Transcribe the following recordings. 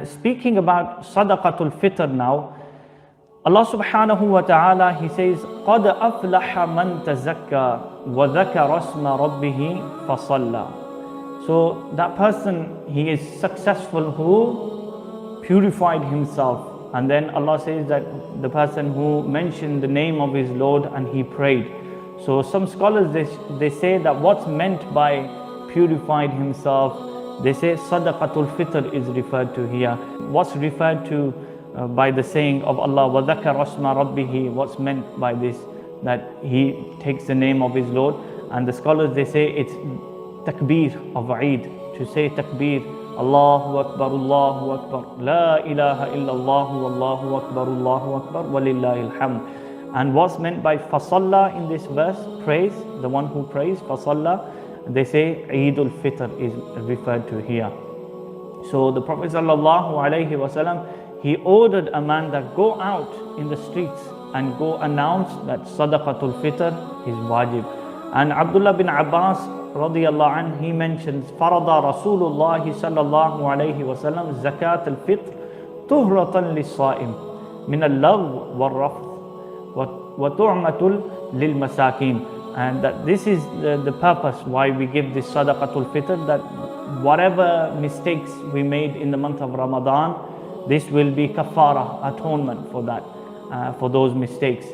Speaking about Sadaqatul Fitr now, Allah subhanahu wa ta'ala, He says, قَدْ أَفْلَحَ مَنْ تَزَكَّى وَذَكَرَ اسْمَ رَبِّهِ فَصَلَّى. So that person, he is successful who purified himself. And then Allah says that the person who mentioned the name of his Lord and he prayed. So some scholars, they say that what's meant by purified himself, they say Sadaqatul Fitr is referred to here. What's referred to by the saying of Allah, وَذَكَرَ اسْمَ رَبِّهِ, what's meant by this? That he takes the name of his Lord. And the scholars, they say it's takbir of Eid. To say takbir, Allahu Akbar, Allahu Akbar, La ilaha illallah, Wallahu Akbar, Allahu Akbar, Walillahi alhamd. And what's meant by fasalla in this verse, praise, the one who prays, fasalla, they say Eidul Fitr is referred to here. So the Prophet ﷺ, he ordered a man that go out in the streets and go announce that Sadaqatul Fitr is wajib. And Abdullah bin Abbas radiyallahu anh, he mentions Farada Rasulullah sallallahu alayhi wa sallam Zakat al-Fitr tuhratan lis-sa'im min al-lagh wal-rafth wa tu'matul lil-masakin. And that this is the purpose why we give this Sadaqatul Fitr, that whatever mistakes we made in the month of Ramadan, this will be kafara, atonement for that, for those mistakes.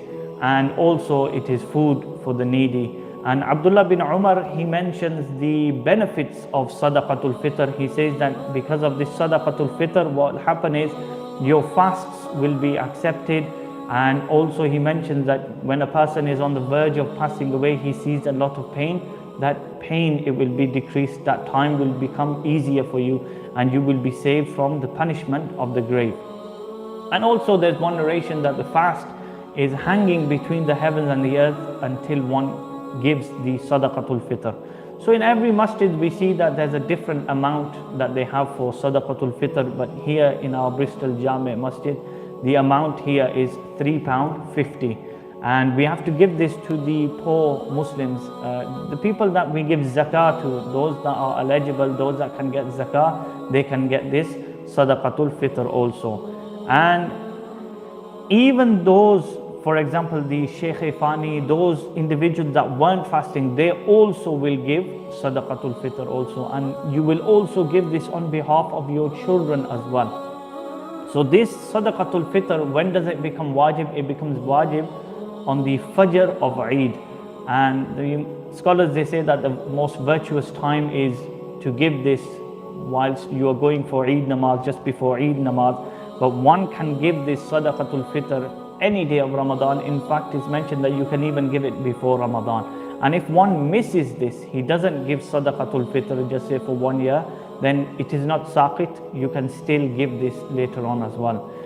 And also it is food for the needy. And Abdullah bin Umar, he mentions the benefits of Sadaqatul Fitr. He says that because of this Sadaqatul Fitr, what will happen is your fasts will be accepted. And also he mentions that when a person is on the verge of passing away, he sees a lot of pain. That pain, it will be decreased. That time will become easier for you, and you will be saved from the punishment of the grave. And also there's one narration that the fast is hanging between the heavens and the earth until one gives the Sadaqatul Fitr. So in every masjid we see that there's a different amount that they have for Sadaqatul Fitr, but here in our Bristol Jami Masjid, the amount here is £3.50, and we have to give this to the poor Muslims, the people that we give zakah to, those that are eligible, those that can get zakah, they can get this Sadaqatul Fitr also. And even those, for example, the Sheikh Ifani, those individuals that weren't fasting, they also will give Sadaqatul Fitr also, and you will also give this on behalf of your children as well. So this Sadaqatul Fitr, when does it become wajib? It becomes wajib on the Fajr of Eid. And the scholars, they say that the most virtuous time is to give this whilst you are going for Eid namaz, just before Eid namaz. But one can give this Sadaqatul Fitr any day of Ramadan. In fact, it's mentioned that you can even give it before Ramadan. And if one misses this, he doesn't give Sadaqatul Fitr, just say for 1 year, then it is not saqit. You can still give this later on as well.